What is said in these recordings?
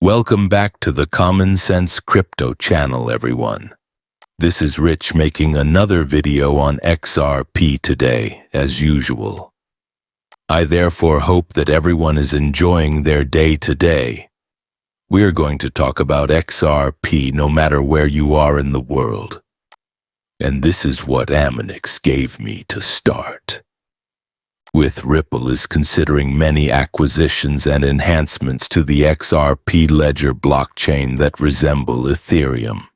Welcome back to the Common Sense Crypto channel, everyone. This is Rich making another video on XRP today, as usual. I therefore hope that everyone is enjoying their day today. We're going to talk about XRP no matter where you are in the world. And this is what Aminix gave me to start. With Ripple is considering many acquisitions and enhancements to the XRP ledger blockchain that resemble Ethereum.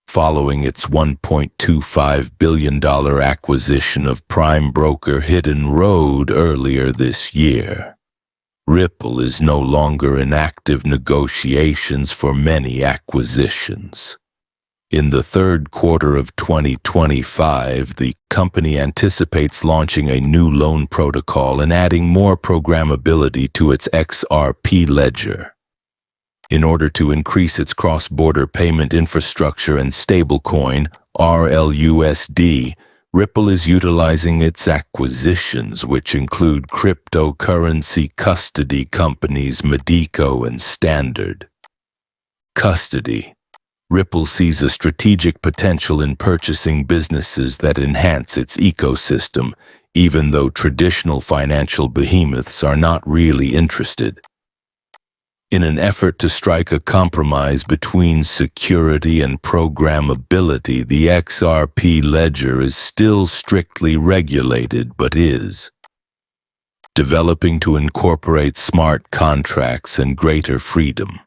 Following its $1.25 billion acquisition of prime broker Hidden Road earlier this year, Ripple is no longer in active negotiations for many acquisitions. In the third quarter of 2025, the company anticipates launching a new loan protocol and adding more programmability to its XRP ledger. In order to increase its cross-border payment infrastructure and stablecoin, RLUSD, Ripple is utilizing its acquisitions, which include cryptocurrency custody companies Medico and Standard. Custody. Ripple sees a strategic potential in purchasing businesses that enhance its ecosystem, even though traditional financial behemoths are not really interested. In an effort to strike a compromise between security and programmability, the XRP ledger is still strictly regulated, but is developing to incorporate smart contracts and greater freedom,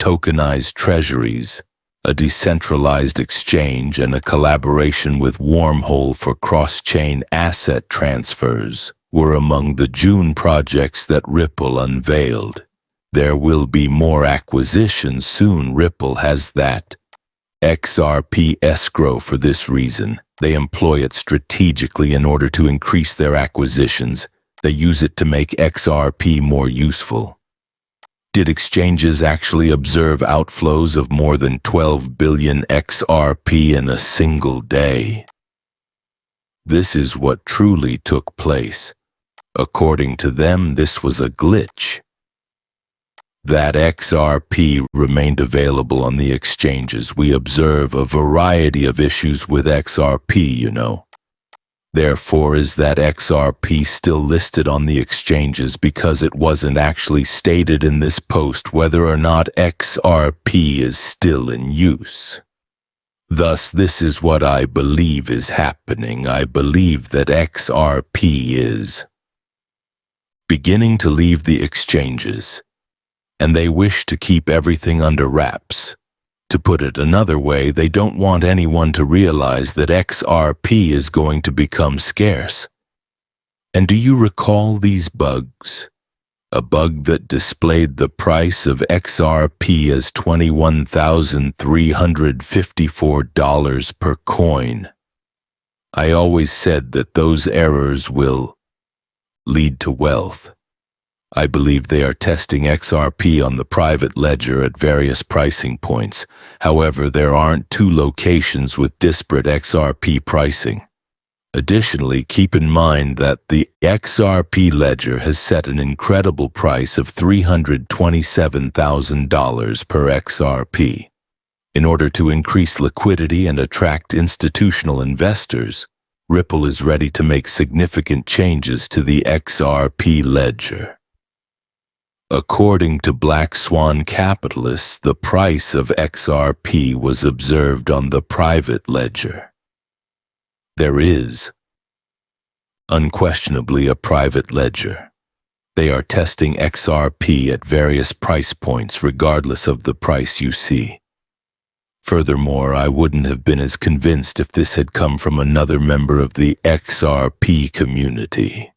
tokenized treasuries, a decentralized exchange, and a collaboration with Wormhole for cross-chain asset transfers were among the June projects that Ripple unveiled. There will be more acquisitions soon. Ripple has that XRP escrow for this reason. They employ it strategically in order to increase their acquisitions. They use it to make XRP more useful. Did exchanges actually observe outflows of more than 12 billion XRP in a single day? This is what truly took place. According to them, this was a glitch. That XRP remained available on the exchanges. We observe a variety of issues with XRP, Therefore, is that XRP still listed on the exchanges because it wasn't actually stated in this post whether or not XRP is still in use. Thus, this is what I believe is happening. I believe that XRP is beginning to leave the exchanges, and they wish to keep everything under wraps. To put it another way, they don't want anyone to realize that XRP is going to become scarce. And do you recall these bugs? A bug that displayed the price of XRP as $21,354 per coin. I always said that those errors will lead to wealth. I believe they are testing XRP on the private ledger at various pricing points. However, there aren't two locations with disparate XRP pricing. Additionally, keep in mind that the XRP ledger has set an incredible price of $327,000 per XRP. In order to increase liquidity and attract institutional investors, Ripple is ready to make significant changes to the XRP ledger. According to Black Swan capitalists, the price of XRP was observed on the private ledger. There is unquestionably a private ledger. They are testing XRP at various price points regardless of the price you see. Furthermore, I wouldn't have been as convinced if this had come from another member of the XRP community.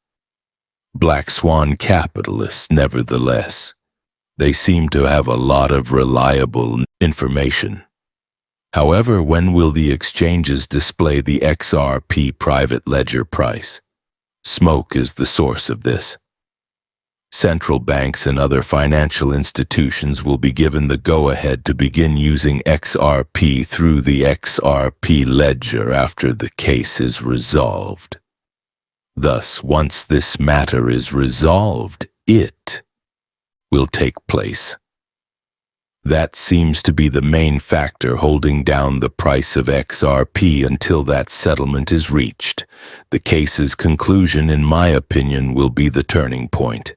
Black Swan capitalists, nevertheless, they seem to have a lot of reliable information. However, when will the exchanges display the XRP private ledger price? Smoke is the source of this. Central banks and other financial institutions will be given the go-ahead to begin using XRP through the XRP ledger after the case is resolved. Thus, once this matter is resolved, it will take place. That seems to be the main factor holding down the price of XRP until that settlement is reached. The case's conclusion, in my opinion, will be the turning point.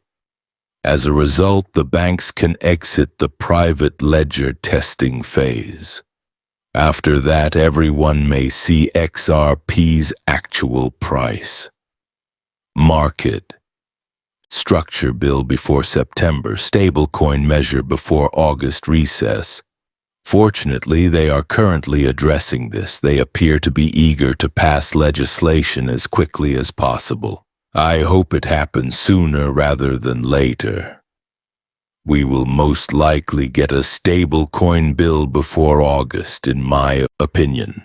As a result, the banks can exit the private ledger testing phase. After that, everyone may see XRP's actual price. Market. Structure bill before September, stablecoin measure before August recess. Fortunately, they are currently addressing this. They appear to be eager to pass legislation as quickly as possible. I hope it happens sooner rather than later. We will most likely get a stablecoin bill before August, in my opinion.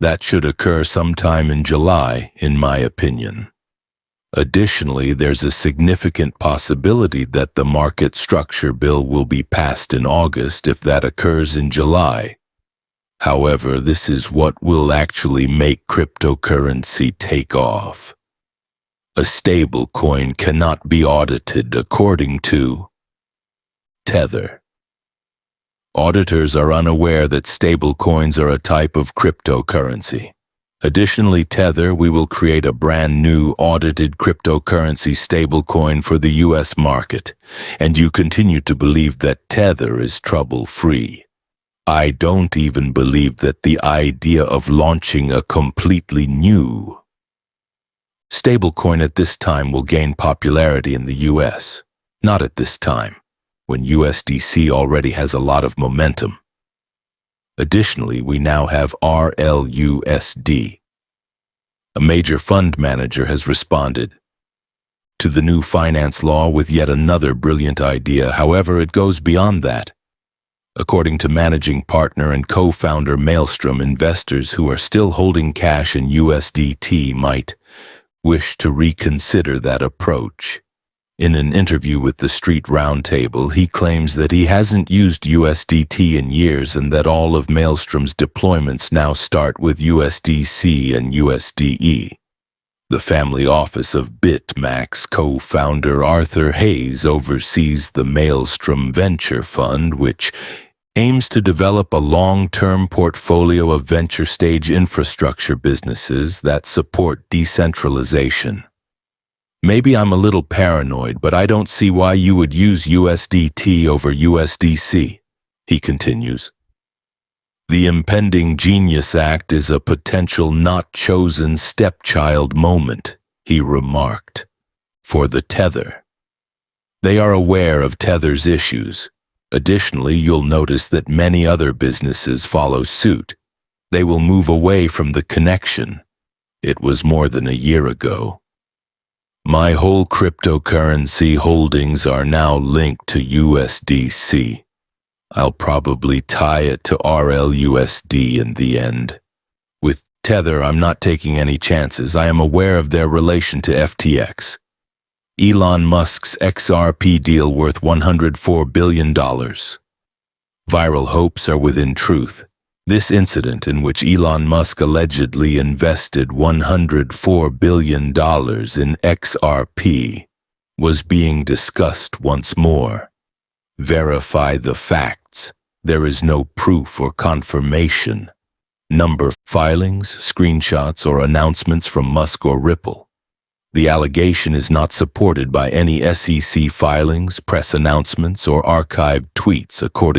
That should occur sometime in July, in my opinion. Additionally, there's a significant possibility that the market structure bill will be passed in August if that occurs in July. However, this is what will actually make cryptocurrency take off. A stablecoin cannot be audited according to Tether. Auditors are unaware that stablecoins are a type of cryptocurrency. Additionally, Tether, we will create a brand new audited cryptocurrency stablecoin for the US market, and you continue to believe that Tether is trouble-free. I don't even believe that the idea of launching a completely new stablecoin at this time will gain popularity in the US. Not at this time, when USDC already has a lot of momentum. Additionally, we now have RLUSD. A major fund manager has responded to the new finance law with yet another brilliant idea. However, it goes beyond that. According to managing partner and co-founder Maelstrom, investors who are still holding cash in USDT might wish to reconsider that approach. In an interview with the Street Roundtable, he claims that he hasn't used USDT in years and that all of Maelstrom's deployments now start with USDC and USDE. The family office of BitMax co-founder Arthur Hayes oversees the Maelstrom Venture Fund, which aims to develop a long-term portfolio of venture-stage infrastructure businesses that support decentralization. Maybe I'm a little paranoid, but I don't see why you would use USDT over USDC, he continues. The impending Genius Act is a potential not-chosen stepchild moment, he remarked, for the Tether. They are aware of Tether's issues. Additionally, you'll notice that many other businesses follow suit. They will move away from the connection. It was more than a year ago. My whole cryptocurrency holdings are now linked to USDC. I'll probably tie it to RLUSD in the end. With Tether, I'm not taking any chances. I am aware of their relation to FTX. Elon Musk's XRP deal worth $104 billion. Viral hopes are within truth. This incident, in which Elon Musk allegedly invested $104 billion in XRP, was being discussed once more. Verify the facts. There is no proof or confirmation. Number filings, screenshots, or announcements from Musk or Ripple. The allegation is not supported by any SEC filings, press announcements, or archived tweets, according